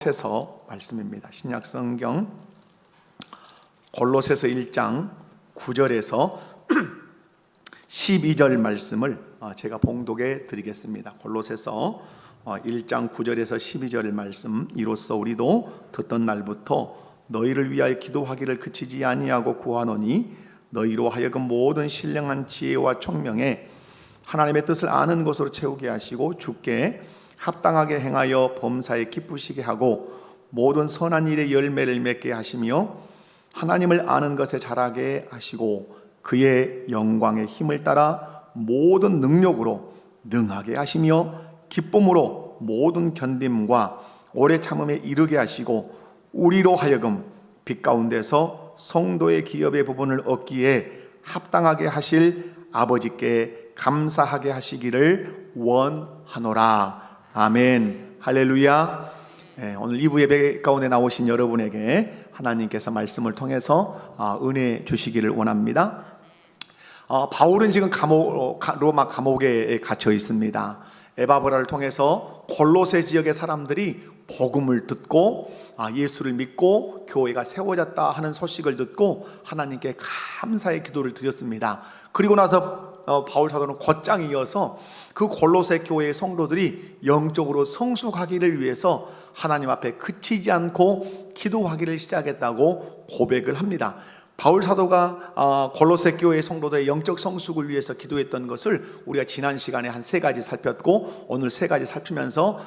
골로새서 말씀입니다. 신약 성경 골로새서 1장 9절에서 12절 말씀을 제가 봉독해 드리겠습니다. 골로새서 1장 9절에서 12절 말씀, 이로써 우리도 듣던 날부터 너희를 위하여 기도하기를 그치지 아니하고 구하노니 너희로 하여금 모든 신령한 지혜와 총명에 하나님의 뜻을 아는 것으로 채우게 하시고 주께 합당하게 행하여 범사에 기쁘시게 하고 모든 선한 일의 열매를 맺게 하시며 하나님을 아는 것에 자라게 하시고 그의 영광의 힘을 따라 모든 능력으로 능하게 하시며 기쁨으로 모든 견딤과 오래 참음에 이르게 하시고 우리로 하여금 빛 가운데서 성도의 기업의 부분을 얻기에 합당하게 하실 아버지께 감사하게 하시기를 원하노라. 아멘. 할렐루야. 오늘 2부 예배 가운데 나오신 여러분에게 하나님께서 말씀을 통해서 은혜 주시기를 원합니다. 바울은 지금 로마 감옥에 갇혀 있습니다. 에바브라를 통해서 골로새 지역의 사람들이 복음을 듣고 예수를 믿고 교회가 세워졌다 하는 소식을 듣고 하나님께 감사의 기도를 드렸습니다. 그리고 나서 바울 사도는 곧장 이어서 그 골로새 교회의 성도들이 영적으로 성숙하기를 위해서 하나님 앞에 그치지 않고 기도하기를 시작했다고 고백을 합니다. 바울 사도가 골로새 교회의 성도들의 영적 성숙을 위해서 기도했던 것을 우리가 지난 시간에 한 3가지 살폈고 오늘 3가지 살피면서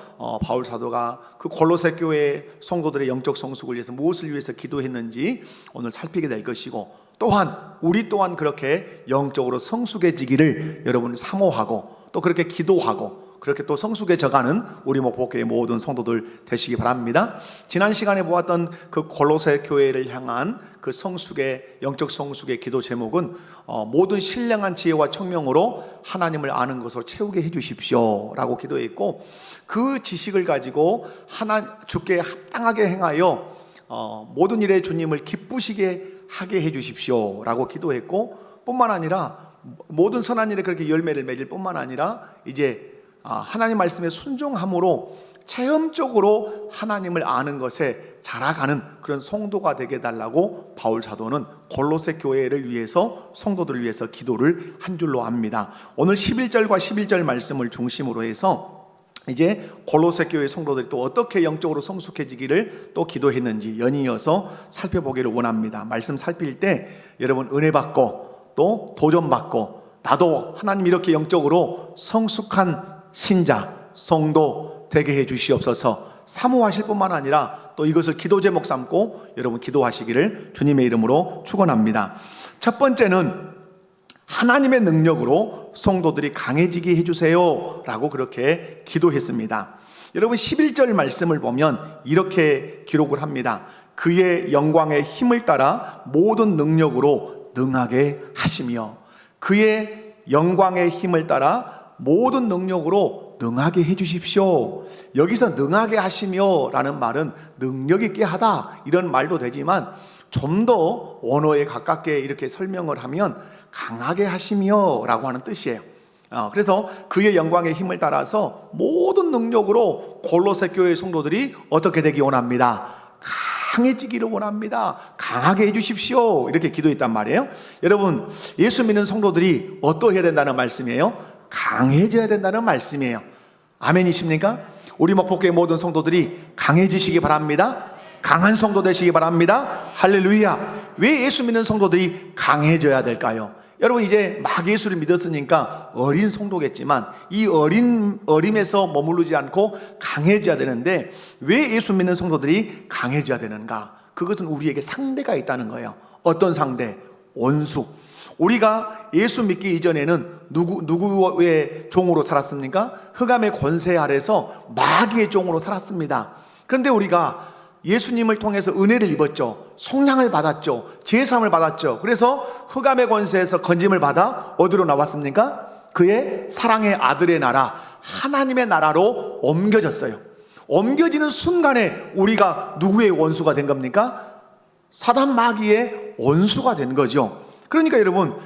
바울 사도가 그 골로새 교회의 성도들의 영적 성숙을 위해서 무엇을 위해서 기도했는지 오늘 살피게 될 것이고, 또한 우리 또한 그렇게 영적으로 성숙해지기를 여러분 사모하고 또 그렇게 기도하고 그렇게 또 성숙해져가는 우리 목포교회 모든 성도들 되시기 바랍니다. 지난 시간에 보았던 그 골로새 교회를 향한 그 성숙의 영적 성숙의 기도 제목은 모든 신령한 지혜와 청명으로 하나님을 아는 것으로 채우게 해주십시오 라고 기도했고, 그 지식을 가지고 주께 합당하게 행하여 모든 일에 주님을 기쁘시게 하게 해주십시오 라고 기도했고, 뿐만 아니라 모든 선한 일에 그렇게 열매를 맺을 뿐만 아니라 이제 하나님 말씀에 순종함으로 체험적으로 하나님을 아는 것에 자라가는 그런 성도가 되게 해달라고 바울 사도는 골로새 교회를 위해서 성도들을 위해서 기도를 한 줄로 압니다. 오늘 11절과 11절 말씀을 중심으로 해서 이제 골로새 교회 성도들이 또 어떻게 영적으로 성숙해지기를 또 기도했는지 연이어서 살펴보기를 원합니다. 말씀 살필 때 여러분 은혜 받고 또 도전 받고 나도 하나님 이렇게 영적으로 성숙한 신자, 성도 되게 해 주시옵소서 사모하실 뿐만 아니라 또 이것을 기도 제목 삼고 여러분 기도하시기를 주님의 이름으로 축원합니다. 첫 번째는 하나님의 능력으로 성도들이 강해지게 해주세요 라고 그렇게 기도했습니다. 여러분 11절 말씀을 보면 이렇게 기록을 합니다. 그의 영광의 힘을 따라 모든 능력으로 능하게 하시며, 그의 영광의 힘을 따라 모든 능력으로 능하게 해주십시오. 여기서 능하게 하시며 라는 말은 능력 있게 하다 이런 말도 되지만 좀 더 원어에 가깝게 이렇게 설명을 하면 강하게 하시며 라고 하는 뜻이에요. 그래서 그의 영광의 힘을 따라서 모든 능력으로 골로새 교회 성도들이 어떻게 되기 원합니다. 강해지기를 원합니다. 강하게 해주십시오 이렇게 기도했단 말이에요. 여러분 예수 믿는 성도들이 어떠해야 된다는 말씀이에요? 강해져야 된다는 말씀이에요. 아멘이십니까? 우리 목포교회 모든 성도들이 강해지시기 바랍니다. 강한 성도 되시기 바랍니다. 할렐루야. 왜 예수 믿는 성도들이 강해져야 될까요? 여러분 이제 막 예수를 믿었으니까 어린 성도겠지만 이 어림에서 머무르지 않고 강해져야 되는데 왜 예수 믿는 성도들이 강해져야 되는가? 그것은 우리에게 상대가 있다는 거예요. 어떤 상대? 원수. 우리가 예수 믿기 이전에는 누구의 종으로 살았습니까? 흑암의 권세 아래서 마귀의 종으로 살았습니다. 그런데 우리가 예수님을 통해서 은혜를 입었죠. 성량을 받았죠. 제사함을 받았죠. 그래서 흑암의 권세에서 건짐을 받아 어디로 나왔습니까? 그의 사랑의 아들의 나라, 하나님의 나라로 옮겨졌어요. 옮겨지는 순간에 우리가 누구의 원수가 된 겁니까? 사단 마귀의 원수가 된 거죠. 그러니까 여러분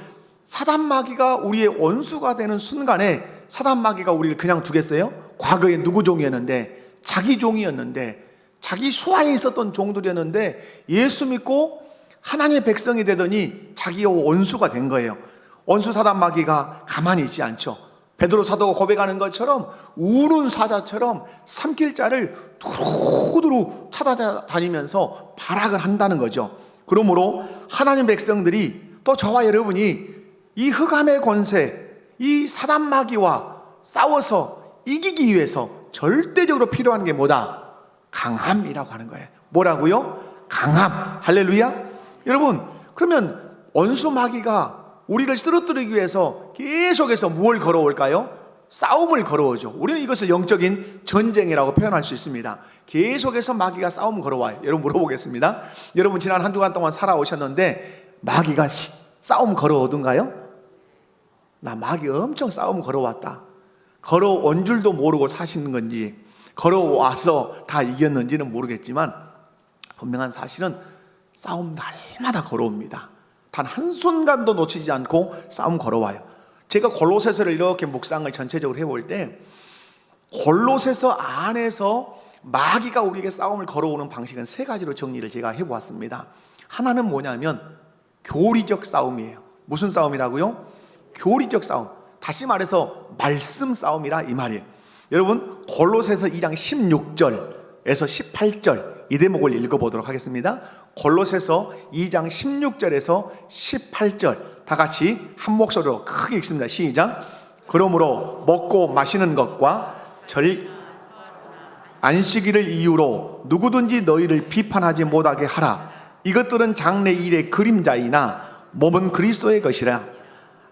사단 마귀가 우리의 원수가 되는 순간에 사단 마귀가 우리를 그냥 두겠어요? 과거에 누구 종이었는데? 자기 종이었는데 자기 수하에 있었던 종들이었는데 예수 믿고 하나님의 백성이 되더니 자기의 원수가 된 거예요. 원수 사단 마귀가 가만히 있지 않죠. 베드로 사도가 고백하는 것처럼 우는 사자처럼 삼킬 자를 두루두루 찾아다니면서 발악을 한다는 거죠. 그러므로 하나님 백성들이, 또 저와 여러분이 이 흑암의 권세, 이 사단 마귀와 싸워서 이기기 위해서 절대적으로 필요한 게 뭐다? 강함이라고 하는 거예요. 뭐라고요? 강함. 할렐루야. 여러분, 그러면 원수 마귀가 우리를 쓰러뜨리기 위해서 계속해서 무엇을 걸어올까요? 싸움을 걸어오죠. 우리는 이것을 영적인 전쟁이라고 표현할 수 있습니다. 계속해서 마귀가 싸움을 걸어와요. 여러분, 물어보겠습니다. 여러분, 지난 한 주간 동안 살아오셨는데 마귀가 싸움 걸어오던가요? 나 마귀 엄청 싸움 걸어왔다. 걸어온 줄도 모르고 사시는 건지, 걸어와서 다 이겼는지는 모르겠지만 분명한 사실은 싸움 날마다 걸어옵니다. 단 한순간도 놓치지 않고 싸움 걸어와요. 제가 골로새서를 이렇게 묵상을 전체적으로 해볼 때 골로새서 안에서 마귀가 우리에게 싸움을 걸어오는 방식은 세 가지로 정리를 제가 해보았습니다. 하나는 뭐냐면 교리적 싸움이에요. 무슨 싸움이라고요? 교리적 싸움. 다시 말해서 말씀 싸움이라 이 말이에요. 여러분, 골로새서 2장 16절에서 18절 이 대목을 읽어보도록 하겠습니다. 골로새서 2장 16절에서 18절 다 같이 한 목소리로 크게 읽습니다. 시작. 그러므로 먹고 마시는 것과 안식일을 이유로 누구든지 너희를 비판하지 못하게 하라. 이것들은 장래 일의 그림자이나 몸은 그리스도의 것이라.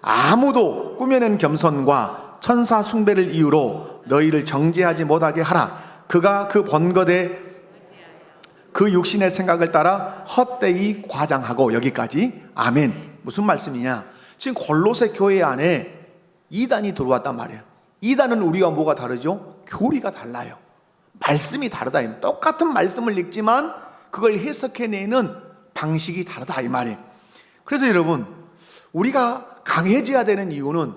아무도 꾸며낸 겸손과 천사 숭배를 이유로 너희를 정죄하지 못하게 하라. 그가 그 번거대 그 육신의 생각을 따라 헛되이 과장하고. 여기까지. 아멘. 무슨 말씀이냐? 지금 골로새 교회 안에 이단이 들어왔단 말이에요. 이단은 우리와 뭐가 다르죠? 교리가 달라요. 말씀이 다르다. 똑같은 말씀을 읽지만 그걸 해석해내는 방식이 다르다 이 말이에요. 그래서 여러분, 우리가 강해져야 되는 이유는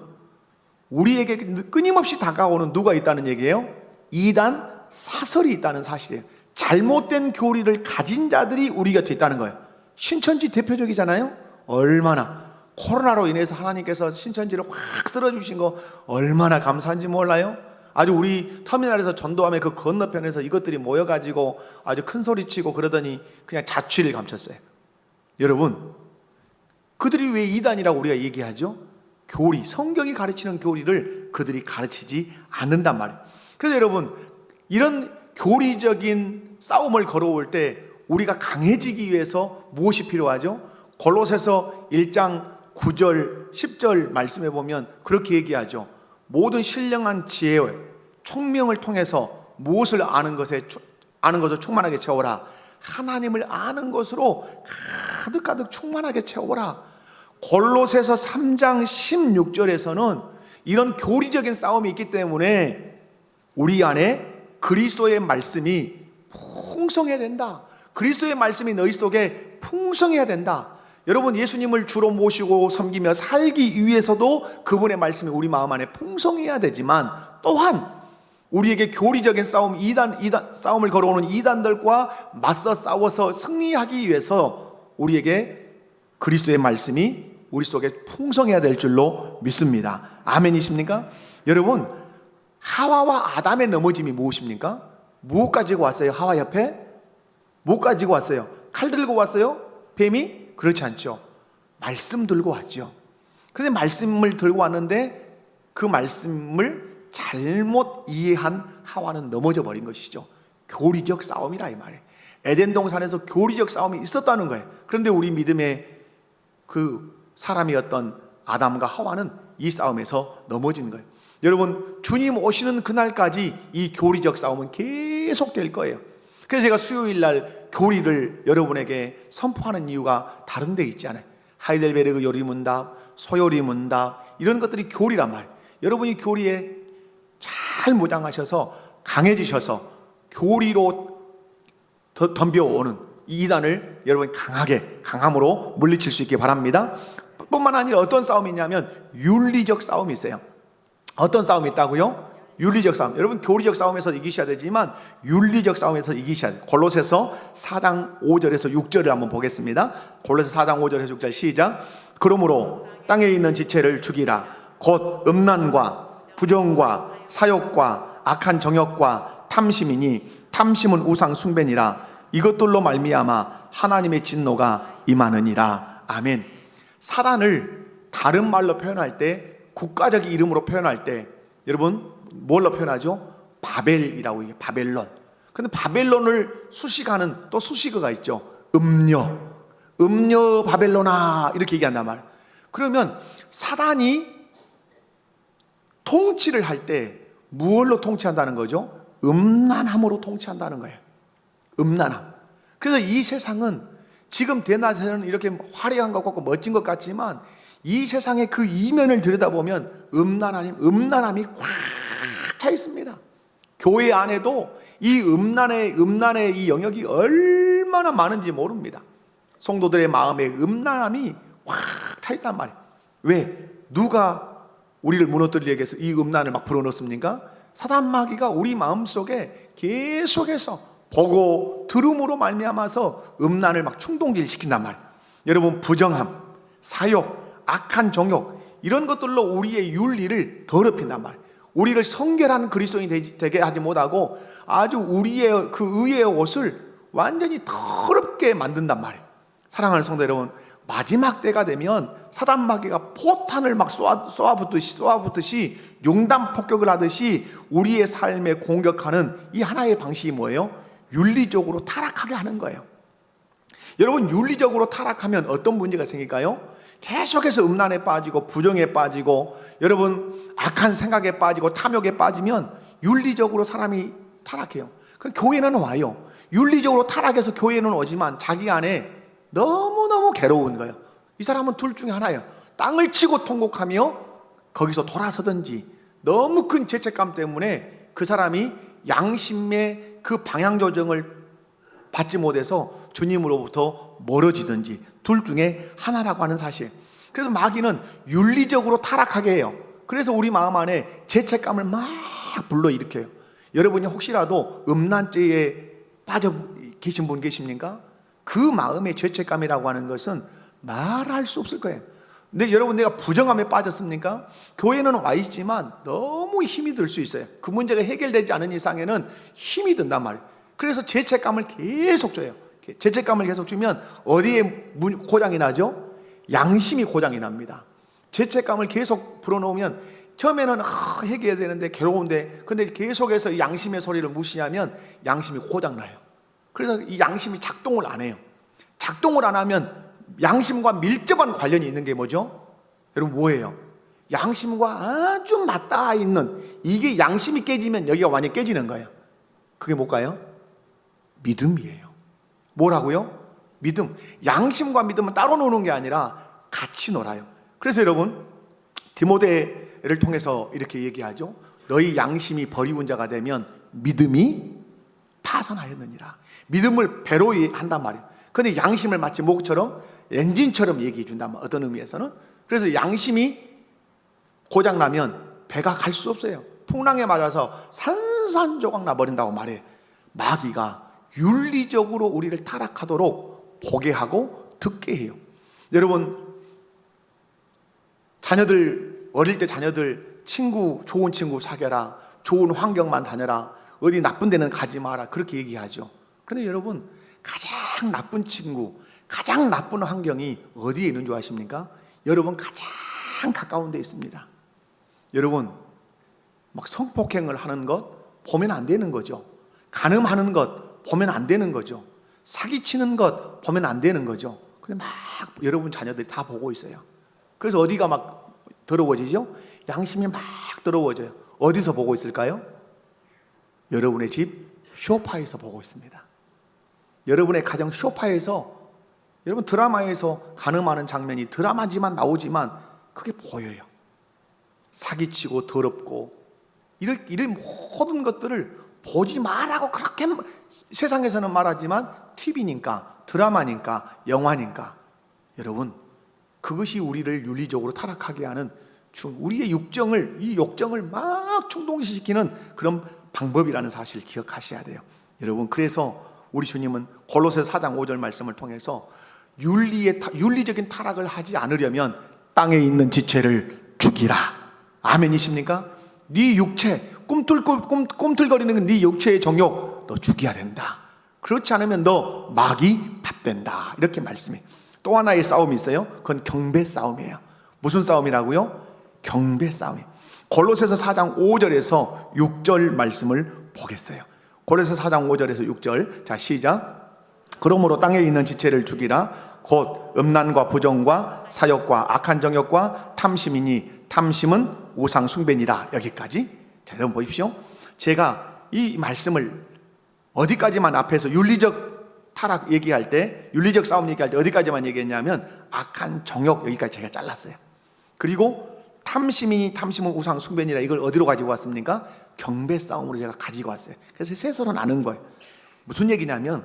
우리에게 끊임없이 다가오는 누가 있다는 얘기예요? 이단 사설이 있다는 사실이에요. 잘못된 교리를 가진 자들이 우리 곁에 있다는 거예요. 신천지 대표적이잖아요. 얼마나 코로나로 인해서 하나님께서 신천지를 확 쓸어주신 거 얼마나 감사한지 몰라요? 아주 우리 터미널에서 전도하면 그 건너편에서 이것들이 모여가지고 아주 큰 소리치고 그러더니 그냥 자취를 감췄어요. 여러분, 그들이 왜 이단이라고 우리가 얘기하죠? 교리, 성경이 가르치는 교리를 그들이 가르치지 않는단 말이에요. 그래서 여러분, 이런 교리적인 싸움을 걸어올 때 우리가 강해지기 위해서 무엇이 필요하죠? 골로새서 1장 9절 10절 말씀해 보면 그렇게 얘기하죠. 모든 신령한 지혜와 총명을 통해서 무엇을 아는 것을 충만하게 채워라. 하나님을 아는 것으로 가득가득 충만하게 채워라. 골로새서 3장 16절에서는 이런 교리적인 싸움이 있기 때문에 우리 안에 그리스도의 말씀이 풍성해야 된다. 그리스도의 말씀이 너희 속에 풍성해야 된다. 여러분, 예수님을 주로 모시고 섬기며 살기 위해서도 그분의 말씀이 우리 마음 안에 풍성해야 되지만, 또한 우리에게 교리적인 싸움, 싸움을 걸어오는 이단들과 맞서 싸워서 승리하기 위해서 우리에게 그리스도의 말씀이 우리 속에 풍성해야 될 줄로 믿습니다. 아멘이십니까? 여러분, 하와와 아담의 넘어짐이 무엇입니까? 무엇 가지고 왔어요? 하와 옆에? 무엇 가지고 왔어요? 칼 들고 왔어요? 뱀이? 그렇지 않죠. 말씀 들고 왔죠. 그런데 말씀을 들고 왔는데 그 말씀을 잘못 이해한 하와는 넘어져 버린 것이죠. 교리적 싸움이라 이 말이에요. 에덴 동산에서 교리적 싸움이 있었다는 거예요. 그런데 우리 믿음의 그 사람이었던 아담과 하와는 이 싸움에서 넘어진 거예요. 여러분, 주님 오시는 그날까지 이 교리적 싸움은 계속될 거예요. 그래서 제가 수요일 날 교리를 여러분에게 선포하는 이유가 다른 데 있지 않아요. 하이델베르그 요리문답, 소요리문답, 이런 것들이 교리란 말이에요. 여러분이 교리에 잘 무장하셔서 강해지셔서 교리로 덤벼오는 이 이단을 여러분이 강함으로 물리칠 수 있기 바랍니다. 뿐만 아니라 어떤 싸움이 있냐면 윤리적 싸움이 있어요. 어떤 싸움이 있다고요? 윤리적 싸움. 여러분 교리적 싸움에서 이기셔야 되지만 윤리적 싸움에서 이기셔야 돼요. 골로새서 4장 5절에서 6절을 한번 보겠습니다. 골로새 4장 5절에서 6절 시작. 그러므로 땅에 있는 지체를 죽이라. 곧 음란과 부정과 사욕과 악한 정욕과 탐심이니 탐심은 우상 숭배니라. 이것들로 말미암아 하나님의 진노가 임하느니라. 아멘. 사단을 다른 말로 표현할 때, 국가적 이름으로 표현할 때 여러분 뭘로 표현하죠? 바벨이라고 해요. 바벨론. 근데 바벨론을 수식하는 또 수식어가 있죠. 음녀 바벨로나 이렇게 얘기한단 말이에요. 그러면 사단이 통치를 할 때 무엇로 통치한다는 거죠? 음란함으로 통치한다는 거예요. 음란함. 그래서 이 세상은 지금 대낮에는 이렇게 화려한 것 같고 멋진 것 같지만 이 세상의 그 이면을 들여다보면 음란함이 꽉 차 있습니다. 교회 안에도 이 음란의 이 영역이 얼마나 많은지 모릅니다. 성도들의 마음에 음란함이 꽉 차 있단 말이에요. 왜? 누가 우리를 무너뜨리기 위해서 이 음란을 막 불어넣습니까? 사단 마귀가 우리 마음속에 계속해서 보고 들음으로 말미암아서 음란을 막 충동질시킨단 말이에요. 여러분 부정함, 사욕, 악한 정욕 이런 것들로 우리의 윤리를 더럽힌단 말이에요. 우리를 성결한 그리스도인이 되게 하지 못하고 아주 우리의 그 의의 옷을 완전히 더럽게 만든단 말이에요. 사랑하는 성도 여러분, 마지막 때가 되면 사단 마귀가 포탄을 막 쏘아붙듯이 융단 폭격을 하듯이 우리의 삶에 공격하는 이 하나의 방식이 뭐예요? 윤리적으로 타락하게 하는 거예요. 여러분 윤리적으로 타락하면 어떤 문제가 생길까요? 계속해서 음란에 빠지고 부정에 빠지고 여러분 악한 생각에 빠지고 탐욕에 빠지면 윤리적으로 사람이 타락해요. 그럼 교회는 와요. 윤리적으로 타락해서 교회는 오지만 자기 안에 너무너무 괴로운 거예요. 이 사람은 둘 중에 하나예요. 땅을 치고 통곡하며 거기서 돌아서든지 너무 큰 죄책감 때문에 그 사람이 양심의 그 방향 조정을 받지 못해서 주님으로부터 멀어지든지 둘 중에 하나라고 하는 사실. 그래서 마귀는 윤리적으로 타락하게 해요. 그래서 우리 마음 안에 죄책감을 막 불러일으켜요. 여러분이 혹시라도 음란죄에 빠져 계신 분 계십니까? 그 마음의 죄책감이라고 하는 것은 말할 수 없을 거예요. 근데 여러분 내가 부정함에 빠졌습니까? 교회는 와 있지만 너무 힘이 들 수 있어요. 그 문제가 해결되지 않은 이상에는 힘이 든단 말이에요. 그래서 죄책감을 계속 줘요. 죄책감을 계속 주면 어디에 고장이 나죠? 양심이 고장이 납니다. 죄책감을 계속 불어넣으면 처음에는 해결해야 되는데 괴로운데 근데 계속해서 양심의 소리를 무시하면 양심이 고장나요. 그래서 이 양심이 작동을 안 해요. 작동을 안 하면 양심과 밀접한 관련이 있는 게 뭐죠? 여러분 뭐예요? 양심과 아주 맞닿아 있는 이게 양심이 깨지면 여기가 완전히 깨지는 거예요. 그게 뭘까요? 믿음이에요. 뭐라고요? 믿음. 양심과 믿음은 따로 노는 게 아니라 같이 놀아요. 그래서 여러분 디모데를 통해서 이렇게 얘기하죠. 너희 양심이 버리운 자가 되면 믿음이 파산하였느니라. 믿음을 배로 한단 말이에요. 근데 양심을 마치 목처럼 엔진처럼 얘기해 준단 말이에요. 어떤 의미에서는. 그래서 양심이 고장나면 배가 갈 수 없어요. 풍랑에 맞아서 산산조각 나버린다고 말해요. 마귀가 윤리적으로 우리를 타락하도록 보게 하고 듣게 해요. 여러분 자녀들 어릴 때 자녀들 좋은 친구 사귀어라, 좋은 환경만 다녀라, 어디 나쁜 데는 가지 마라 그렇게 얘기하죠. 그런데 여러분 가장 나쁜 친구, 가장 나쁜 환경이 어디에 있는 줄 아십니까? 여러분 가장 가까운 데 있습니다. 여러분 막 성폭행을 하는 것 보면 안 되는 거죠. 간음하는 것 보면 안 되는 거죠. 사기치는 것 보면 안 되는 거죠. 근데 막 여러분 자녀들이 다 보고 있어요. 그래서 어디가 막 더러워지죠? 양심이 막 더러워져요. 어디서 보고 있을까요? 여러분의 집 소파에서 보고 있습니다. 여러분의 가정 소파에서 여러분 드라마에서 간음하는 장면이 드라마지만 나오지만 그게 보여요. 사기치고 더럽고 이런 모든 것들을 보지 말라고 그렇게 세상에서는 말하지만 TV니까 드라마니까 영화니까 여러분 그것이 우리를 윤리적으로 타락하게 하는 우리의 이 욕정을 막 충동시키는 그런 방법이라는 사실을 기억하셔야 돼요. 여러분, 그래서 우리 주님은 골로새 4장 5절 말씀을 통해서 윤리적인 타락을 하지 않으려면 땅에 있는 지체를 죽이라. 아멘이십니까? 네 육체, 꿈틀거리는 네 육체의 정욕 너 죽여야 된다. 그렇지 않으면 너 마귀 밥된다. 이렇게 말씀해. 또 하나의 싸움이 있어요. 그건 경배 싸움이에요. 무슨 싸움이라고요? 경배 싸움이에요. 골로새서 4장 5절에서 6절 말씀을 보겠어요. 골로새 4장 5절에서 6절. 자, 시작. 그러므로 땅에 있는 지체를 죽이라. 곧 음란과 부정과 사욕과 악한 정욕과 탐심이니 탐심은 우상 숭배니라. 여기까지. 자, 여러분 보십시오. 제가 이 말씀을 어디까지만 앞에서 윤리적 타락 얘기할 때, 윤리적 싸움 얘기할 때 어디까지만 얘기했냐면 악한 정욕 여기까지 제가 잘랐어요. 그리고 탐심이니 탐심은 우상 숭배니라, 이걸 어디로 가지고 왔습니까? 경배 싸움으로 제가 가지고 왔어요. 그래서 셋으로 나눈 거예요. 무슨 얘기냐면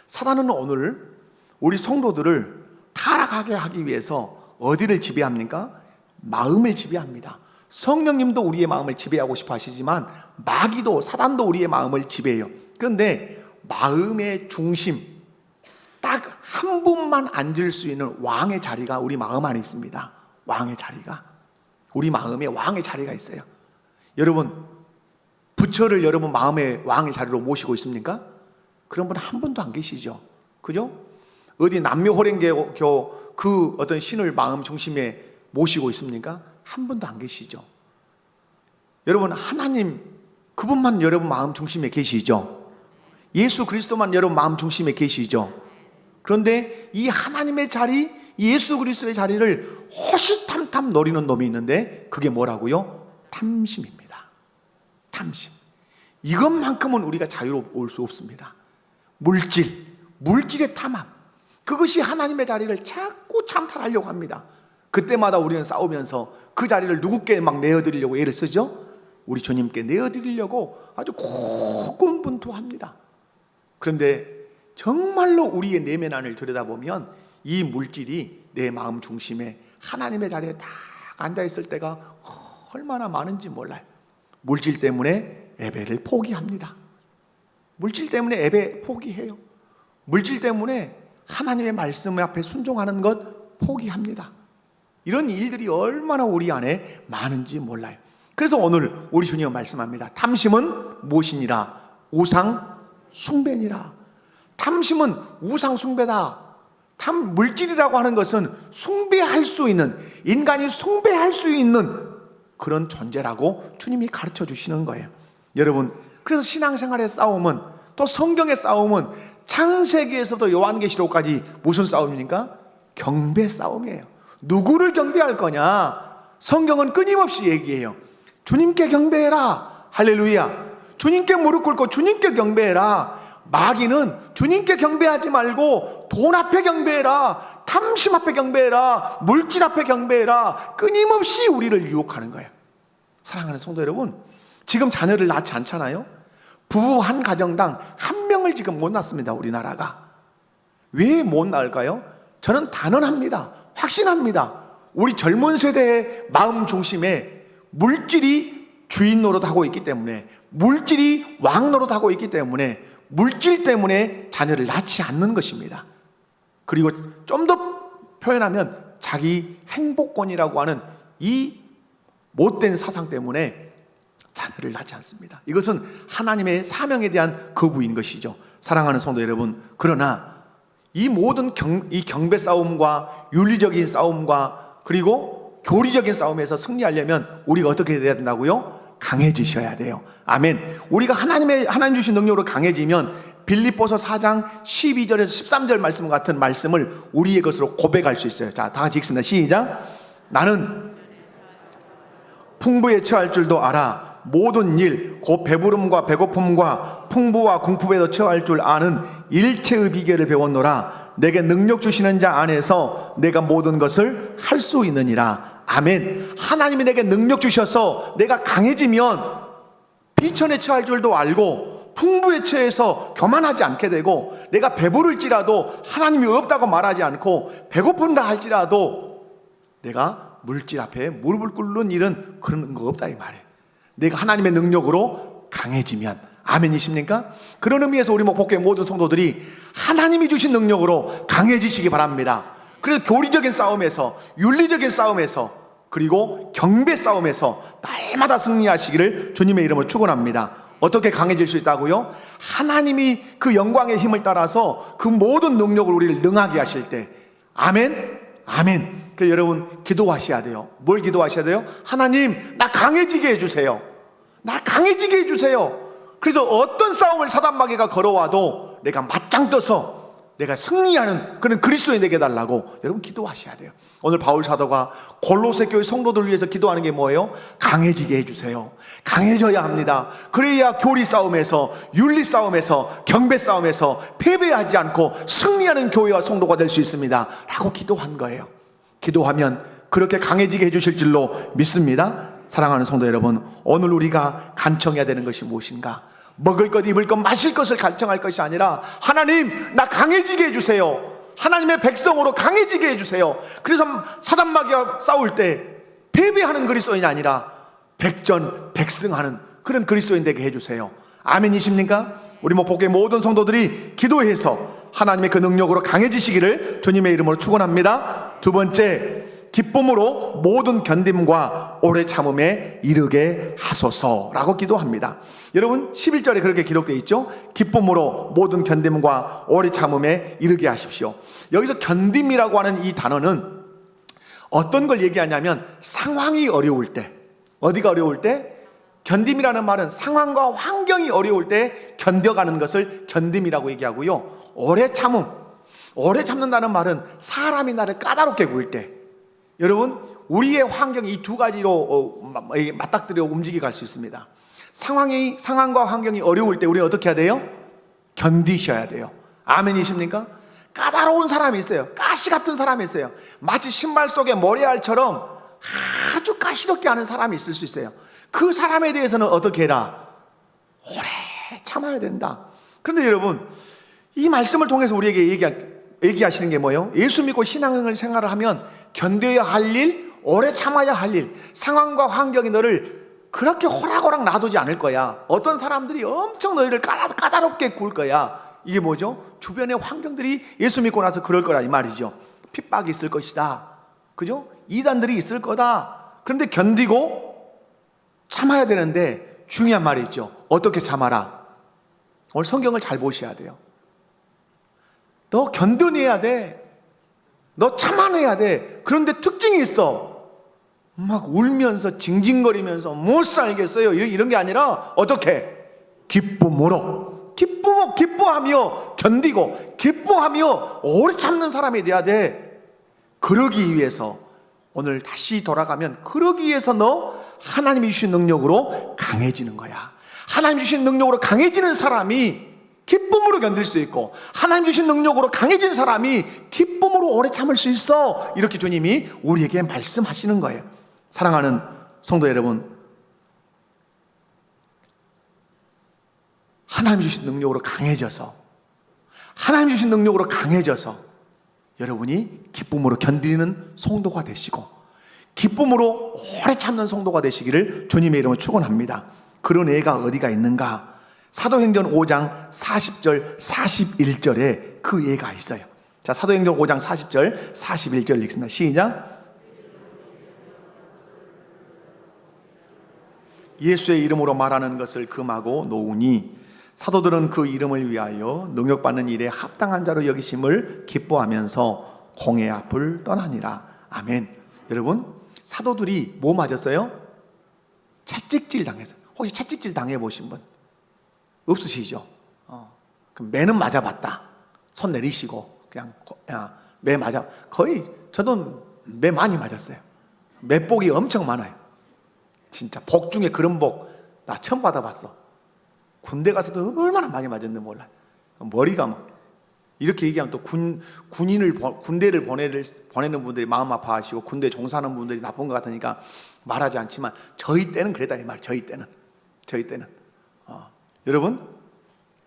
사단은 오늘 우리 성도들을 타락하게 하기 위해서 어디를 지배합니까? 마음을 지배합니다. 성령님도 우리의 마음을 지배하고 싶어 하시지만 마귀도, 사단도 우리의 마음을 지배해요. 그런데 마음의 중심, 딱 한 분만 앉을 수 있는 왕의 자리가 우리 마음 안에 있습니다. 왕의 자리가, 우리 마음에 왕의 자리가 있어요. 여러분, 부처를 여러분 마음의 왕의 자리로 모시고 있습니까? 그런 분 한 분도 안 계시죠. 그죠? 어디 남묘호랭교 그 어떤 신을 마음 중심에 모시고 있습니까? 한 분도 안 계시죠. 여러분, 하나님 그분만 여러분 마음 중심에 계시죠. 예수 그리스도만 여러분 마음 중심에 계시죠. 그런데 이 하나님의 자리, 예수 그리스도의 자리를 호시탐탐 노리는 놈이 있는데 그게 뭐라고요? 탐심입니다. 탐심. 이것만큼은 우리가 자유로울 수 없습니다. 물질의 탐함, 그것이 하나님의 자리를 자꾸 찬탈하려고 합니다. 그때마다 우리는 싸우면서 그 자리를 누구께 막 내어드리려고 애를 쓰죠? 우리 주님께 내어드리려고 아주 고군분투합니다. 그런데 정말로 우리의 내면 안을 들여다보면 이 물질이 내 마음 중심에 하나님의 자리에 딱 앉아있을 때가 얼마나 많은지 몰라요. 물질 때문에 예배를 포기합니다. 물질 때문에 예배 포기해요. 물질 때문에 하나님의 말씀 앞에 순종하는 것 포기합니다. 이런 일들이 얼마나 우리 안에 많은지 몰라요. 그래서 오늘 우리 주님은 말씀합니다. 탐심은 무엇이니라? 우상 숭배니라. 탐심은 우상 숭배다. 물질이라고 하는 것은 숭배할 수 있는, 인간이 숭배할 수 있는 그런 존재라고 주님이 가르쳐 주시는 거예요. 여러분, 그래서 신앙생활의 싸움은, 또 성경의 싸움은 창세기에서부터 요한계시록까지 무슨 싸움입니까? 경배 싸움이에요. 누구를 경배할 거냐? 성경은 끊임없이 얘기해요. 주님께 경배해라. 할렐루야. 주님께 무릎 꿇고 주님께 경배해라. 마귀는 주님께 경배하지 말고 돈 앞에 경배해라, 탐심 앞에 경배해라, 물질 앞에 경배해라, 끊임없이 우리를 유혹하는 거예요. 사랑하는 성도 여러분, 지금 자녀를 낳지 않잖아요. 부부 한 가정당 한 명을 지금 못 낳습니다. 우리나라가. 왜 못 낳을까요? 저는 단언합니다. 확신합니다. 우리 젊은 세대의 마음 중심에 물질이 주인 노릇하고 있기 때문에, 물질이 왕 노릇하고 있기 때문에, 물질 때문에 자녀를 낳지 않는 것입니다. 그리고 좀 더 표현하면 자기 행복권이라고 하는 이 못된 사상 때문에 자녀를 낳지 않습니다. 이것은 하나님의 사명에 대한 거부인 것이죠. 사랑하는 성도 여러분, 그러나 이 모든 이 경배 싸움과 윤리적인 싸움과 그리고 교리적인 싸움에서 승리하려면 우리가 어떻게 해야 된다고요? 강해지셔야 돼요. 아멘. 우리가 하나님 주신 능력으로 강해지면 빌립보서 4장 12절에서 13절 말씀 같은 말씀을 우리의 것으로 고백할 수 있어요. 자, 다 같이 읽습니다. 시작. 나는 풍부에 처할 줄도 알아. 모든 일, 곧 배부름과 배고픔과 풍부와 궁핍에도 처할 줄 아는 일체의 비결을 배웠노라. 내게 능력 주시는 자 안에서 내가 모든 것을 할 수 있느니라. 아멘. 하나님이 내게 능력 주셔서 내가 강해지면 비천에 처할 줄도 알고 풍부에 처해서 교만하지 않게 되고, 내가 배부를지라도 하나님이 없다고 말하지 않고 배고픈다 할지라도 내가 물질 앞에 무릎을 꿇는 일은 그런 거 없다 이 말이에요. 내가 하나님의 능력으로 강해지면, 아멘이십니까? 그런 의미에서 우리 목포교회 모든 성도들이 하나님이 주신 능력으로 강해지시기 바랍니다. 그래서 교리적인 싸움에서, 윤리적인 싸움에서, 그리고 경배 싸움에서 날마다 승리하시기를 주님의 이름으로 축원합니다. 어떻게 강해질 수 있다고요? 하나님이 그 영광의 힘을 따라서 그 모든 능력을 우리를 능하게 하실 때, 아멘, 아멘. 그래서 여러분 기도하셔야 돼요. 뭘 기도하셔야 돼요? 하나님, 나 강해지게 해주세요. 나 강해지게 해주세요. 그래서 어떤 싸움을 사단마귀가 걸어와도 내가 맞짱 떠서 내가 승리하는 그런 그리스도인 되게 해달라고 여러분 기도하셔야 돼요. 오늘 바울 사도가 골로새 교회 성도들을 위해서 기도하는 게 뭐예요? 강해지게 해주세요. 강해져야 합니다. 그래야 교리 싸움에서, 윤리 싸움에서, 경배 싸움에서 패배하지 않고 승리하는 교회와 성도가 될 수 있습니다 라고 기도한 거예요. 기도하면 그렇게 강해지게 해주실 줄로 믿습니다. 사랑하는 성도 여러분, 오늘 우리가 간청해야 되는 것이 무엇인가? 먹을 것, 입을 것, 마실 것을 간청할 것이 아니라 하나님, 나 강해지게 해주세요. 하나님의 백성으로 강해지게 해주세요. 그래서 사단마귀와 싸울 때 패배하는 그리스도인이 아니라 백전백승하는 그런 그리스도인 되게 해주세요. 아멘이십니까? 우리 목포교회 모든 성도들이 기도해서 하나님의 그 능력으로 강해지시기를 주님의 이름으로 축원합니다. 두 번째, 기쁨으로 모든 견딤과 오래 참음에 이르게 하소서라고 기도합니다. 여러분 11절에 그렇게 기록되어 있죠. 기쁨으로 모든 견딤과 오래 참음에 이르게 하십시오. 여기서 견딤이라고 하는 이 단어는 어떤 걸 얘기하냐면 상황이 어려울 때, 어디가 어려울 때? 견딤이라는 말은 상황과 환경이 어려울 때 견뎌가는 것을 견딤이라고 얘기하고요. 오래 참음, 오래 참는다는 말은 사람이 나를 까다롭게 구일 때, 여러분 우리의 환경이 이 두 가지로 맞닥뜨려 움직여 갈 수 있습니다. 상황과 환경이 어려울 때 우리는 어떻게 해야 돼요? 견디셔야 돼요. 아멘이십니까? 까다로운 사람이 있어요. 가시 같은 사람이 있어요. 마치 신발 속에 모래알처럼 아주 가시럽게 하는 사람이 있을 수 있어요. 그 사람에 대해서는 어떻게 해라? 오래 참아야 된다. 그런데 여러분 이 말씀을 통해서 우리에게 얘기하시는 게 뭐예요? 예수 믿고 신앙을 생활을 하면 견뎌야 할 일, 오래 참아야 할 일, 상황과 환경이 너를 그렇게 호락호락 놔두지 않을 거야. 어떤 사람들이 엄청 너희를 까다롭게 굴 거야. 이게 뭐죠? 주변의 환경들이 예수 믿고 나서 그럴 거라 이 말이죠. 핍박이 있을 것이다. 그죠? 이단들이 있을 거다. 그런데 견디고 참아야 되는데 중요한 말이 있죠. 어떻게 참아라? 오늘 성경을 잘 보셔야 돼요. 너 견뎌내야 돼. 너 참아내야 돼. 그런데 특징이 있어. 막 울면서 징징거리면서 못 살겠어요 이런 게 아니라 어떻게? 기쁨으로 기뻐하며 견디고 기뻐하며 오래 참는 사람이 돼야 돼. 그러기 위해서 오늘 다시 돌아가면 그러기 위해서 너 하나님이 주신 능력으로 강해지는 거야. 하나님 주신 능력으로 강해지는 사람이 기쁨으로 견딜 수 있고 하나님 주신 능력으로 강해진 사람이 기쁨으로 오래 참을 수 있어. 이렇게 주님이 우리에게 말씀하시는 거예요. 사랑하는 성도 여러분, 하나님 주신 능력으로 강해져서 여러분이 기쁨으로 견디는 성도가 되시고 기쁨으로 오래 참는 성도가 되시기를 주님의 이름으로 축원합니다. 그런 애가 어디가 있는가? 사도행전 5장 40절 41절에 그 예가 있어요. 자, 사도행전 5장 40절 41절 읽습니다. 시작. 예수의 이름으로 말하는 것을 금하고 놓으니 사도들은 그 이름을 위하여 능력받는 일에 합당한 자로 여기심을 기뻐하면서 공의 앞을 떠나니라. 아멘. 여러분 사도들이 뭐 맞았어요? 채찍질 당했어요. 혹시 채찍질 당해보신 분 없으시죠? 그럼 매는 맞아봤다. 손 내리시고 그냥 매 맞아. 거의 저도 매 많이 맞았어요. 매복이 엄청 많아요. 진짜 복 중에 그런 복 나 처음 받아봤어. 군대 가서도 얼마나 많이 맞았는지 몰라요. 머리가 막 이렇게 얘기하면 또 군대를 보내는 분들이 마음 아파하시고 군대 종사하는 분들이 나쁜 것 같으니까 말하지 않지만 저희 때는 그랬다 이 말. 저희 때는 여러분,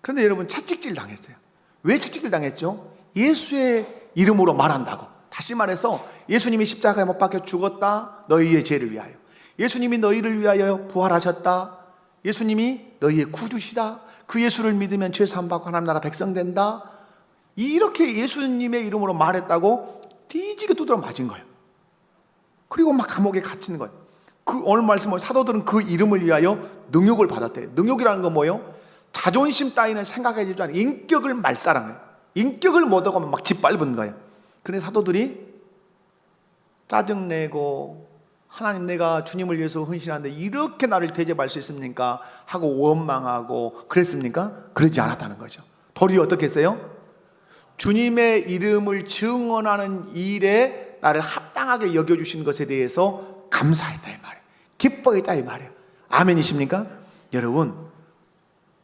그런데 여러분 채찍질 당했어요. 왜 채찍질 당했죠? 예수의 이름으로 말한다고. 다시 말해서 예수님이 십자가에 못 박혀 죽었다, 너희의 죄를 위하여. 예수님이 너희를 위하여 부활하셨다, 예수님이 너희의 구주시다, 그 예수를 믿으면 죄 사함 받고 하나님 나라 백성 된다, 이렇게 예수님의 이름으로 말했다고 뒤지게 두드려 맞은 거예요. 그리고 막 감옥에 갇힌 거예요. 그 오늘 말씀은 사도들은 그 이름을 위하여 능욕을 받았대요. 능욕이라는 건 뭐예요? 자존심 따위는 생각하지 않고 인격을 말살한 거예요. 인격을 못하고 막 짓밟은 거예요. 그런데 사도들이 짜증내고 하나님, 내가 주님을 위해서 헌신하는데 이렇게 나를 대접할 수 있습니까? 하고 원망하고 그랬습니까? 그러지 않았다는 거죠. 도리어 어떻게 했어요? 주님의 이름을 증언하는 일에 나를 합당하게 여겨주신 것에 대해서 감사했다 이 말이에요. 기뻐했다 이 말이에요. 아멘이십니까? 여러분,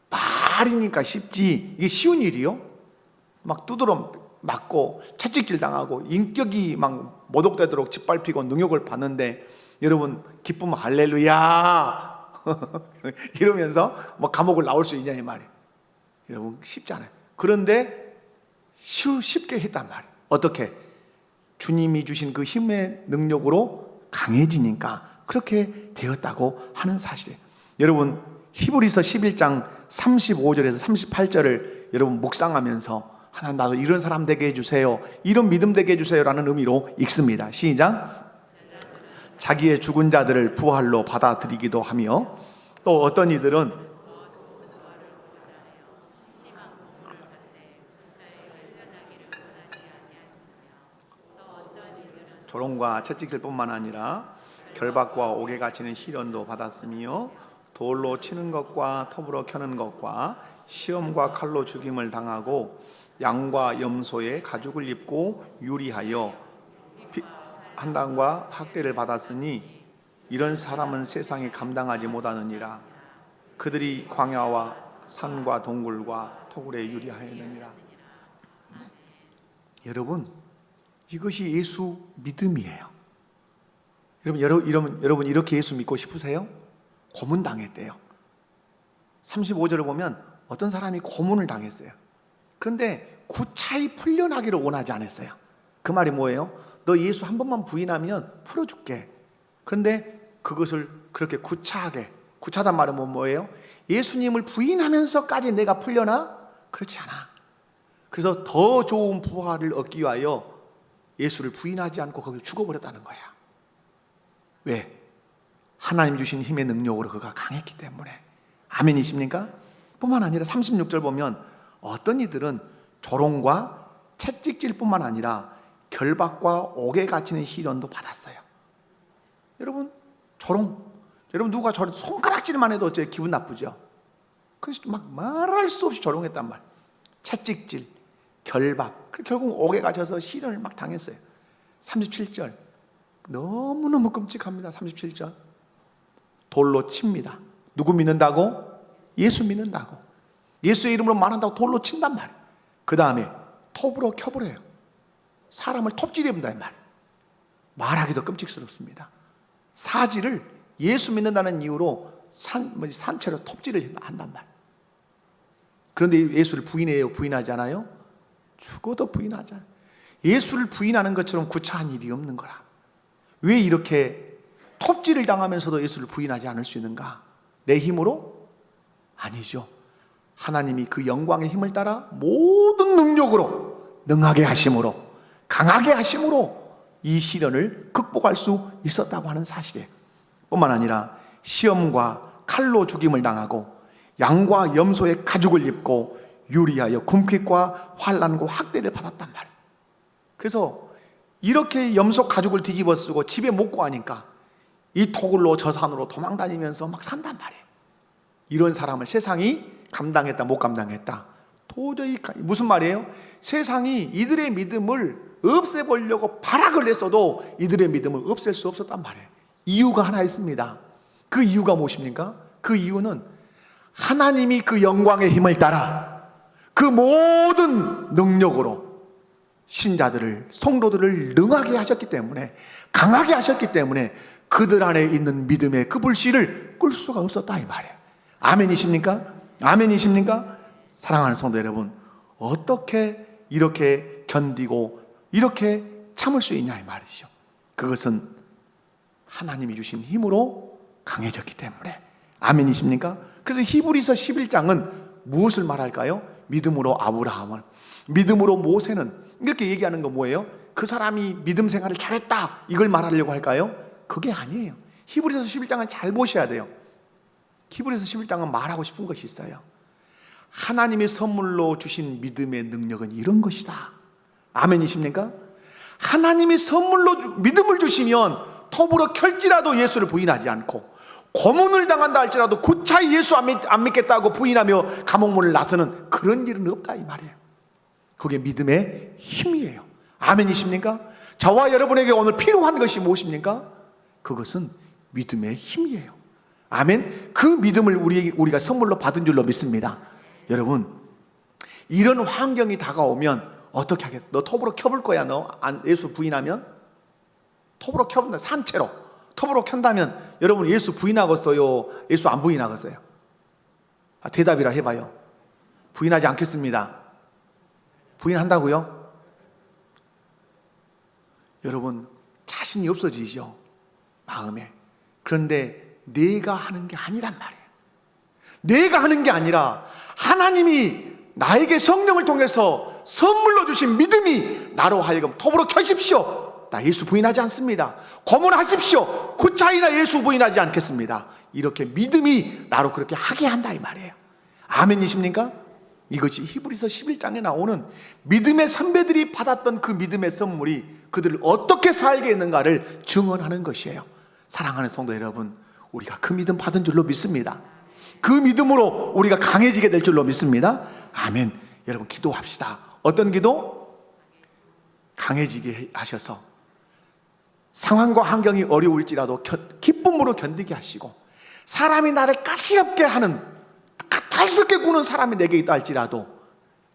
말이니까 쉽지 이게 쉬운 일이요? 막 두드러 맞고 채찍질 당하고 인격이 막 모독되도록 짓밟히고 능욕을 받는데 여러분 기쁘면 할렐루야 이러면서 뭐 감옥을 나올 수 있냐 이 말이에요. 여러분 쉽지 않아요. 그런데 쉽게 했단 말이에요. 어떻게? 주님이 주신 그 힘의 능력으로 강해지니까 그렇게 되었다고 하는 사실이에요. 여러분 히브리서 11장 35절에서 38절을 여러분 묵상하면서 하나님, 나도 이런 사람 되게 해주세요, 이런 믿음 되게 해주세요 라는 의미로 읽습니다. 시작. 자기의 죽은 자들을 부활로 받아들이기도 하며, 또 어떤 이들은 조롱과 채찍질 뿐만 아니라 결박과 옥에 갇히는 시련도 받았으며, 돌로 치는 것과 톱으로 켜는 것과 시험과 칼로 죽임을 당하고 양과 염소의 가죽을 입고 유리하여 한당과 학대를 받았으니 이런 사람은 세상에 감당하지 못하느니라. 그들이 광야와 산과 동굴과 토굴에 유리하였느니라. 여러분, 이것이 예수 믿음이에요. 여러분 이렇게 예수 믿고 싶으세요? 고문당했대요. 35절을 보면 어떤 사람이 고문을 당했어요. 그런데 구차히 풀려나기를 원하지 않았어요. 그 말이 뭐예요? 너 예수 한 번만 부인하면 풀어줄게. 그런데 그것을 그렇게 구차하단 말은 뭐예요? 예수님을 부인하면서까지 내가 풀려나? 그렇지 않아. 그래서 더 좋은 부활을 얻기 위하여 예수를 부인하지 않고 거기 죽어버렸다는 거야. 왜? 하나님 주신 힘의 능력으로 그가 강했기 때문에. 아멘이십니까? 뿐만 아니라 36절 보면 어떤 이들은 조롱과 채찍질 뿐만 아니라 결박과 옥에 갇히는 시련도 받았어요. 여러분, 조롱, 여러분 누가 저를 손가락질만 해도 어째 기분 나쁘죠? 그래서 막 말할 수 없이 조롱했단 말. 채찍질, 결박, 결국 옥에 갇혀서 시련을 막 당했어요. 37절 너무너무 끔찍합니다. 37절 돌로 칩니다. 누구 믿는다고? 예수 믿는다고. 예수의 이름으로 말한다고 돌로 친단 말이에요. 그 다음에 톱으로 켜버려요. 사람을 톱질해본다 이 말. 말하기도 끔찍스럽습니다. 사지를 예수 믿는다는 이유로 산채로 톱질을 한단 말. 그런데 예수를 부인해요? 부인하지 않아요? 죽어도 부인하지 않아요. 예수를 부인하는 것처럼 구차한 일이 없는 거라. 왜 이렇게 톱질을 당하면서도 예수를 부인하지 않을 수 있는가? 내 힘으로? 아니죠. 하나님이 그 영광의 힘을 따라 모든 능력으로 능하게 하심으로, 강하게 하심으로 이 시련을 극복할 수 있었다고 하는 사실이에요. 뿐만 아니라 시험과 칼로 죽임을 당하고 양과 염소의 가죽을 입고 유리하여 궁핍과 환난과 학대를 받았단 말이에요. 그래서 이렇게 염소 가죽을 뒤집어 쓰고 집에 못 구하니까 이 토굴로 저 산으로 도망다니면서 막 산단 말이에요. 이런 사람을 세상이 감당했다 못 감당했다? 도저히. 무슨 말이에요? 세상이 이들의 믿음을 없애보려고 발악을 했어도 이들의 믿음을 없앨 수 없었단 말이에요. 이유가 하나 있습니다. 그 이유가 무엇입니까? 그 이유는 하나님이 그 영광의 힘을 따라 그 모든 능력으로 신자들을, 성도들을 능하게 하셨기 때문에, 강하게 하셨기 때문에 그들 안에 있는 믿음의 그 불씨를 끌 수가 없었다 이 말이에요. 아멘이십니까? 아멘이십니까? 사랑하는 성도 여러분, 어떻게 이렇게 견디고 이렇게 참을 수 있냐 이 말이죠. 그것은 하나님이 주신 힘으로 강해졌기 때문에. 아멘이십니까? 그래서 히브리서 11장은 무엇을 말할까요? 믿음으로 아브라함을, 믿음으로 모세는, 이렇게 얘기하는 건 뭐예요? 그 사람이 믿음 생활을 잘했다 이걸 말하려고 할까요? 그게 아니에요. 히브리서 11장은 잘 보셔야 돼요. 히브리서 11장은 말하고 싶은 것이 있어요. 하나님이 선물로 주신 믿음의 능력은 이런 것이다. 아멘이십니까? 하나님이 선물로 믿음을 주시면 톱으로 켤지라도 예수를 부인하지 않고, 고문을 당한다 할지라도 구차히 예수 안 믿겠다고 부인하며 감옥문을 나서는 그런 일은 없다 이 말이에요. 그게 믿음의 힘이에요. 아멘이십니까? 저와 여러분에게 오늘 필요한 것이 무엇입니까? 그것은 믿음의 힘이에요. 아멘. 그 믿음을 우리가 선물로 받은 줄로 믿습니다. 여러분, 이런 환경이 다가오면 어떻게 하겠어? 너 톱으로 켜볼 거야? 너 예수 부인하면? 톱으로 켜본다. 산채로 톱으로 켠다면 여러분 예수 부인하겠어요? 예수 안 부인하겠어요? 대답이라 해봐요. 부인하지 않겠습니다. 부인한다고요? 여러분 자신이 없어지죠, 마음에. 그런데 내가 하는 게 아니란 말이에요. 내가 하는 게 아니라 하나님이 나에게 성령을 통해서 선물로 주신 믿음이 나로 하여금 톱으로 켜십시오. 나 예수 부인하지 않습니다. 고문하십시오. 구차히나 예수 부인하지 않겠습니다. 이렇게 믿음이 나로 그렇게 하게 한다 이 말이에요. 아멘이십니까? 이것이 히브리서 11장에 나오는 믿음의 선배들이 받았던 그 믿음의 선물이 그들을 어떻게 살게 했는가를 증언하는 것이에요. 사랑하는 성도 여러분, 우리가 그 믿음 받은 줄로 믿습니다. 그 믿음으로 우리가 강해지게 될 줄로 믿습니다. 아멘. 여러분 기도합시다. 어떤 기도? 강해지게 하셔서 상황과 환경이 어려울지라도 기쁨으로 견디게 하시고, 사람이 나를 까시럽게 하는, 까탈스럽게 구는 사람이 내게 있다 할지라도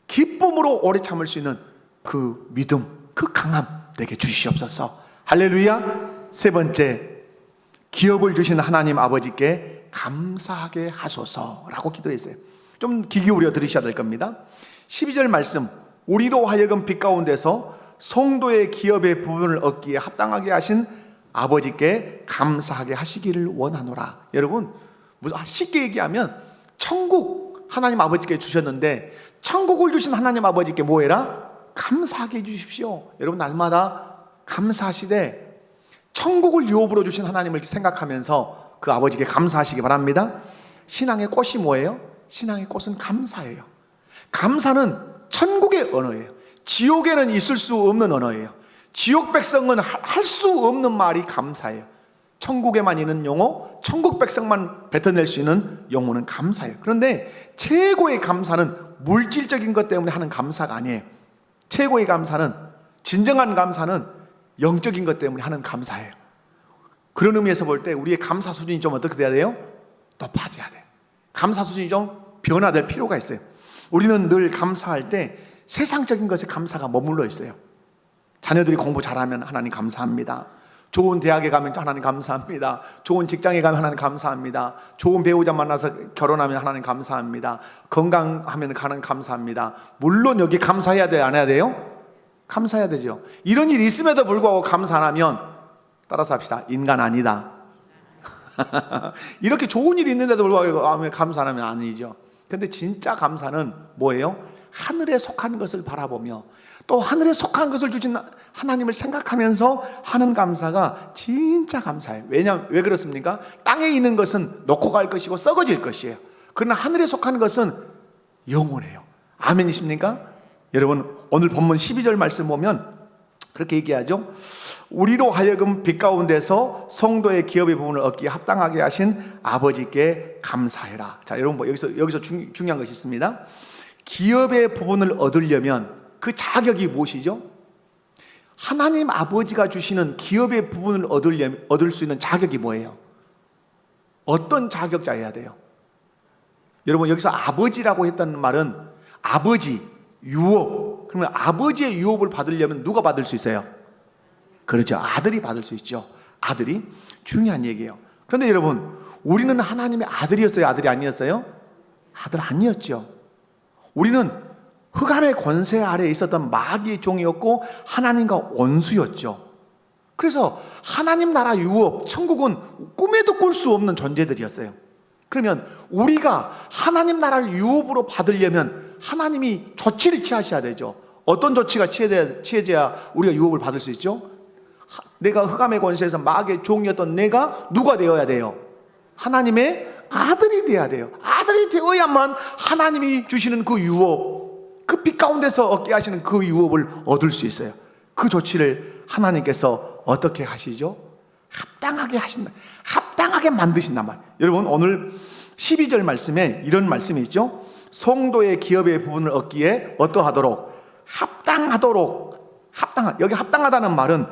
기쁨으로 오래 참을 수 있는 그 믿음, 그 강함 내게 주시옵소서. 할렐루야. 세 번째, 기업을 주신 하나님 아버지께 감사하게 하소서라고 기도했어요. 좀 귀 기울여 들으셔야 될 겁니다. 12절 말씀, 우리로 하여금 빛 가운데서 성도의 기업의 부분을 얻기에 합당하게 하신 아버지께 감사하게 하시기를 원하노라. 여러분 쉽게 얘기하면 천국 하나님 아버지께 주셨는데, 천국을 주신 하나님 아버지께 뭐 해라? 감사하게 해주십시오. 여러분 날마다 감사하시되 천국을 유업으로 주신 하나님을 생각하면서 그 아버지께 감사하시기 바랍니다. 신앙의 꽃이 뭐예요? 신앙의 꽃은 감사예요. 감사는 천국의 언어예요. 지옥에는 있을 수 없는 언어예요. 지옥 백성은 할 수 없는 말이 감사예요. 천국에만 있는 용어, 천국 백성만 뱉어낼 수 있는 용어는 감사예요. 그런데 최고의 감사는 물질적인 것 때문에 하는 감사가 아니에요. 최고의 감사는, 진정한 감사는 영적인 것 때문에 하는 감사예요. 그런 의미에서 볼 때 우리의 감사 수준이 좀 어떻게 돼야 돼요? 높아져야 돼요. 감사 수준이 좀 변화될 필요가 있어요. 우리는 늘 감사할 때 세상적인 것에 감사가 머물러 있어요. 자녀들이 공부 잘하면 하나님 감사합니다. 좋은 대학에 가면 하나님 감사합니다. 좋은 직장에 가면 하나님 감사합니다. 좋은 배우자 만나서 결혼하면 하나님 감사합니다. 건강하면 하나님 감사합니다. 물론 여기 감사해야 돼요? 안 해야 돼요? 감사해야 되죠. 이런 일이 있음에도 불구하고 감사 안 하면, 따라서 합시다, 인간 아니다. 이렇게 좋은 일이 있는데도 불구하고 감사 안 하면 아니죠. 근데 진짜 감사는 뭐예요? 하늘에 속한 것을 바라보며 또 하늘에 속한 것을 주신 하나님을 생각하면서 하는 감사가 진짜 감사해요. 왜 그렇습니까? 땅에 있는 것은 놓고 갈 것이고 썩어질 것이에요. 그러나 하늘에 속한 것은 영원해요. 아멘이십니까? 여러분 오늘 본문 12절 말씀 보면 그렇게 얘기하죠. 우리로 하여금 빛 가운데서 성도의 기업의 부분을 얻기에 합당하게 하신 아버지께 감사해라. 자, 여러분 여기서 중요한 것이 있습니다. 기업의 부분을 얻으려면 그 자격이 무엇이죠? 하나님 아버지가 주시는 기업의 부분을 얻을 수 있는 자격이 뭐예요? 어떤 자격자여야 돼요? 여러분 여기서 아버지라고 했다는 말은 아버지, 유업. 그러면 아버지의 유업을 받으려면 누가 받을 수 있어요? 그렇죠. 아들이 받을 수 있죠. 아들이. 중요한 얘기예요. 그런데 여러분 우리는 하나님의 아들이었어요? 아들이 아니었어요? 아들 아니었죠. 우리는 흑암의 권세 아래에 있었던 마귀의 종이었고 하나님과 원수였죠. 그래서 하나님 나라 유업, 천국은 꿈에도 꿀 수 없는 존재들이었어요. 그러면 우리가 하나님 나라를 유업으로 받으려면 하나님이 조치를 취하셔야 되죠. 어떤 조치가 취해져야 우리가 유업을 받을 수 있죠? 내가 흑암의 권세에서 마귀의 종이었던 내가 누가 되어야 돼요? 하나님의 아들이 되어야 돼요. 아들이 되어야만 하나님이 주시는 그 유업, 그 빛 가운데서 얻게 하시는 그 유업을 얻을 수 있어요. 그 조치를 하나님께서 어떻게 하시죠? 합당하게 하신다. 합당하게 만드신단 말이에요. 여러분, 오늘 12절 말씀에 이런 말씀이 있죠. 성도의 기업의 부분을 얻기에 어떠하도록? 합당하도록. 여기 합당하다는 말은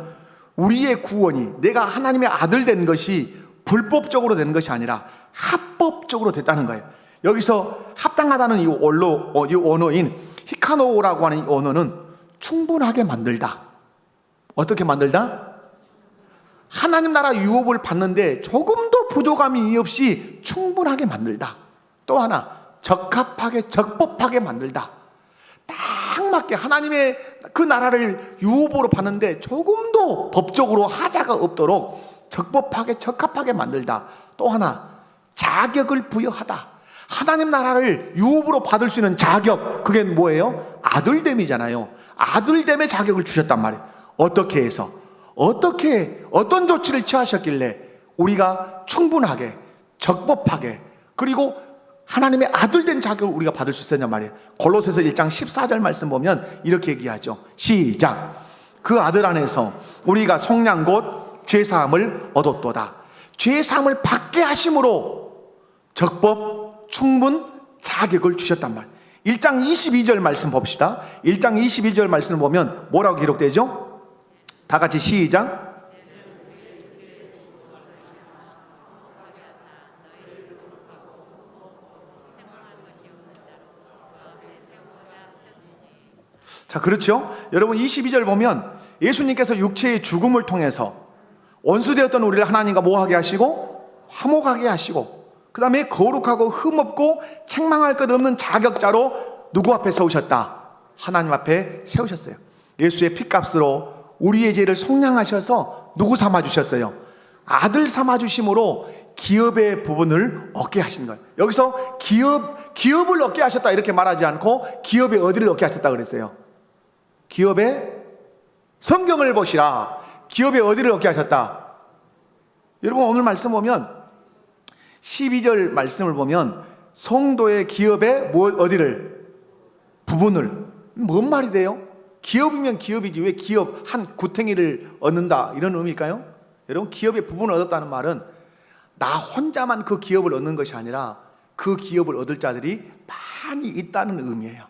우리의 구원이, 내가 하나님의 아들 된 것이 불법적으로 된 것이 아니라 합법적으로 됐다는 거예요. 여기서 합당하다는 이 언어인 히카노라고 하는 이 언어는 충분하게 만들다. 어떻게 만들다? 하나님 나라 유업을 받는데 조금도 부족함이 없이 충분하게 만들다. 또 하나, 적합하게, 적법하게 만들다. 딱 맞게 하나님의 그 나라를 유업으로 받는데 조금도 법적으로 하자가 없도록 적법하게, 적합하게 만들다. 또 하나, 자격을 부여하다. 하나님 나라를 유업으로 받을 수 있는 자격, 그게 뭐예요? 아들됨이잖아요. 아들됨의 자격을 주셨단 말이에요. 어떻게 해서? 어떤 조치를 취하셨길래 우리가 충분하게, 적법하게, 그리고 하나님의 아들 된 자격을 우리가 받을 수 있었냐 말이에요. 골로새서 1장 14절 말씀 보면 이렇게 얘기하죠. 시작. 그 아들 안에서 우리가 속량 곧 죄사함을 얻었도다. 죄사함을 받게 하심으로 적법, 충분, 자격을 주셨단 말이에요. 1장 22절 말씀 봅시다. 1장 22절 말씀을 보면 뭐라고 기록되죠? 다 같이 시작. 자, 그렇죠? 여러분 22절 보면 예수님께서 육체의 죽음을 통해서 원수되었던 우리를 하나님과 뭐하게 하시고 화목하게 하시고, 그 다음에 거룩하고 흠없고 책망할 것 없는 자격자로 누구 앞에 세우셨다? 하나님 앞에 세우셨어요. 예수의 피값으로 우리의 죄를 속량하셔서 누구 삼아주셨어요? 아들 삼아주심으로 기업의 부분을 얻게 하신 거예요. 여기서 기업을 얻게 하셨다 이렇게 말하지 않고 기업의 어디를 얻게 하셨다 그랬어요? 기업의, 성경을 보시라. 기업의 어디를 얻게 하셨다? 여러분, 오늘 말씀 보면 12절 말씀을 보면 성도의 기업의 어디를? 부분을. 뭔 말이 돼요? 기업이면 기업이지 왜 기업 한 구탱이를 얻는다 이런 의미일까요? 여러분, 기업의 부분을 얻었다는 말은 나 혼자만 그 기업을 얻는 것이 아니라 그 기업을 얻을 자들이 많이 있다는 의미예요.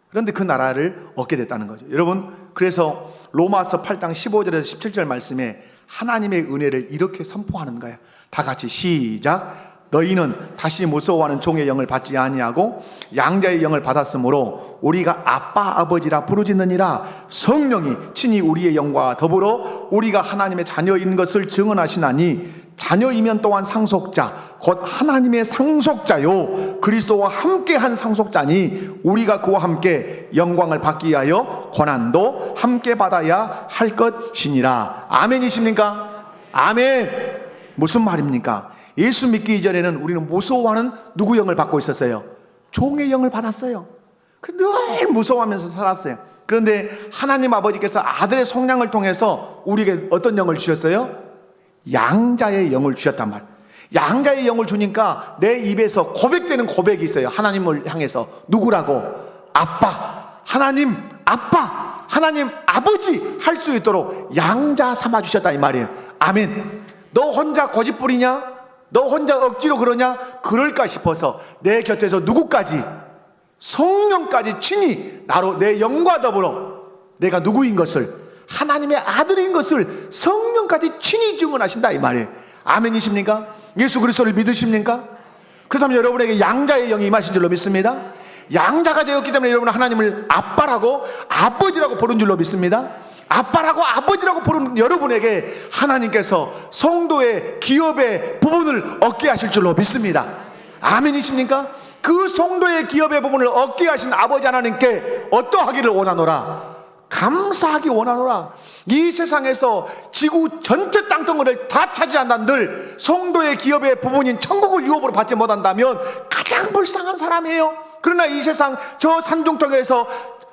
그런데 그 나라를 얻게 됐다는 거죠. 여러분, 그래서 로마서 8장 15절에서 17절 말씀에 하나님의 은혜를 이렇게 선포하는 거예요. 다 같이 시작. 너희는 다시 무서워하는 종의 영을 받지 아니하고 양자의 영을 받았으므로 우리가 아빠 아버지라 부르짖느니라. 성령이 친히 우리의 영과 더불어 우리가 하나님의 자녀인 것을 증언하시나니 자녀이면 또한 상속자 곧 하나님의 상속자요 그리스도와 함께한 상속자니 우리가 그와 함께 영광을 받기 위하여 고난도 함께 받아야 할 것이니라. 아멘이십니까? 아멘. 무슨 말입니까? 예수 믿기 이전에는 우리는 무서워하는 누구 영을 받고 있었어요? 종의 영을 받았어요. 늘 무서워하면서 살았어요. 그런데 하나님 아버지께서 아들의 속량을 통해서 우리에게 어떤 영을 주셨어요? 양자의 영을 주셨단 말이에요. 양자의 영을 주니까 내 입에서 고백되는 고백이 있어요. 하나님을 향해서. 누구라고? 아빠. 하나님 아빠. 하나님 아버지 할 수 있도록 양자 삼아주셨다 이 말이에요. 아멘. 너 혼자 고집부리냐? 너 혼자 억지로 그러냐? 그럴까 싶어서 내 곁에서 누구까지? 성령까지 친히 나로 내 영과 더불어 내가 누구인 것을, 하나님의 아들인 것을 성령까지 친히 증언하신다 이 말이에요. 아멘이십니까? 예수 그리스도를 믿으십니까? 그렇다면 여러분에게 양자의 영이 임하신 줄로 믿습니다. 양자가 되었기 때문에 여러분은 하나님을 아빠라고 아버지라고 부른 줄로 믿습니다. 아빠라고 아버지라고 부르는 여러분에게 하나님께서 성도의 기업의 부분을 얻게 하실 줄로 믿습니다. 아멘이십니까? 그 성도의 기업의 부분을 얻게 하신 아버지 하나님께 어떠하기를 원하노라? 감사하기 원하노라. 이 세상에서 지구 전체 땅덩어리를 다 차지한다늘 성도의 기업의 부분인 천국을 유업으로 받지 못한다면 가장 불쌍한 사람이에요. 그러나 이 세상 저 산중턱에서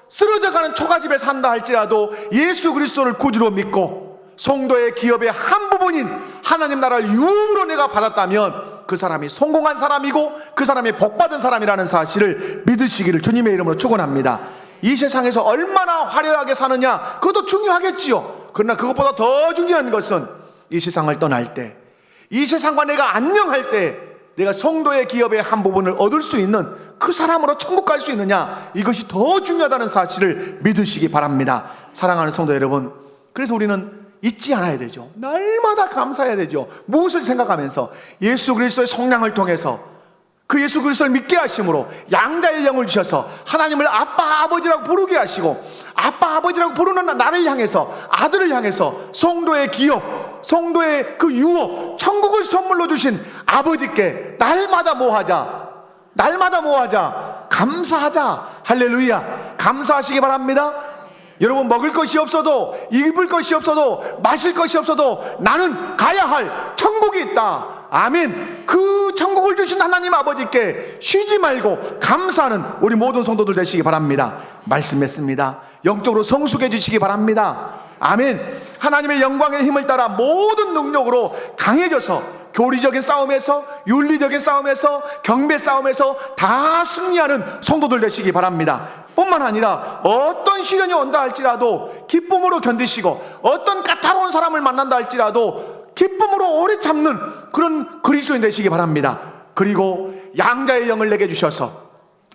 쓰러져가는 초가집에 산다 할지라도 예수 그리스도를 구주로 믿고 성도의 기업의 한 부분인 하나님 나라를 유업으로 내가 받았다면 그 사람이 성공한 사람이고 그 사람이 복받은 사람이라는 사실을 믿으시기를 주님의 이름으로 축원합니다. 이 세상에서 얼마나 화려하게 사느냐, 그것도 중요하겠지요. 그러나 그것보다 더 중요한 것은 이 세상을 떠날 때, 이 세상과 내가 안녕할 때 내가 성도의 기업의 한 부분을 얻을 수 있는 그 사람으로 천국 갈 수 있느냐, 이것이 더 중요하다는 사실을 믿으시기 바랍니다. 사랑하는 성도 여러분, 그래서 우리는 잊지 않아야 되죠. 날마다 감사해야 되죠. 무엇을 생각하면서? 예수 그리스도의 성량을 통해서 그 예수 그리스도를 믿게 하심으로 양자의 영을 주셔서 하나님을 아빠 아버지라고 부르게 하시고, 아빠 아버지라고 부르는 나를 향해서, 아들을 향해서 성도의 기업, 성도의 그 유업, 천국을 선물로 주신 아버지께 날마다 뭐하자? 날마다 뭐하자? 감사하자. 할렐루야. 감사하시기 바랍니다. 여러분, 먹을 것이 없어도, 입을 것이 없어도, 마실 것이 없어도 나는 가야 할 천국이 있다. 아멘. 그 천국을 주신 하나님 아버지께 쉬지 말고 감사하는 우리 모든 성도들 되시기 바랍니다. 말씀했습니다. 영적으로 성숙해지시기 바랍니다. 아멘. 하나님의 영광의 힘을 따라 모든 능력으로 강해져서 교리적인 싸움에서, 윤리적인 싸움에서, 경배 싸움에서 다 승리하는 성도들 되시기 바랍니다. 뿐만 아니라 어떤 시련이 온다 할지라도 기쁨으로 견디시고, 어떤 까다로운 사람을 만난다 할지라도 기쁨으로 오래 참는 그런 그리스도인 되시기 바랍니다. 그리고 양자의 영을 내게 주셔서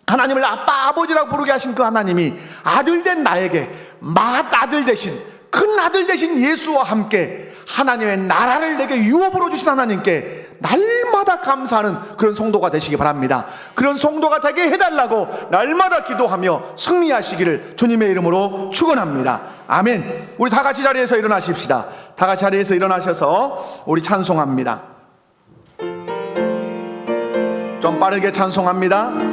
하나님을 아빠 아버지라고 부르게 하신 그 하나님이 아들된 나에게 맏아들 대신, 큰 아들 대신 예수와 함께 하나님의 나라를 내게 유업으로 주신 하나님께 날마다 감사하는 그런 성도가 되시기 바랍니다. 그런 성도가 되게 해달라고 날마다 기도하며 승리하시기를 주님의 이름으로 축원합니다. 아멘. 우리 다 같이 자리에서 일어나십시다. 다 같이 자리에서 일어나셔서 우리 찬송합니다. 좀 빠르게 찬송합니다.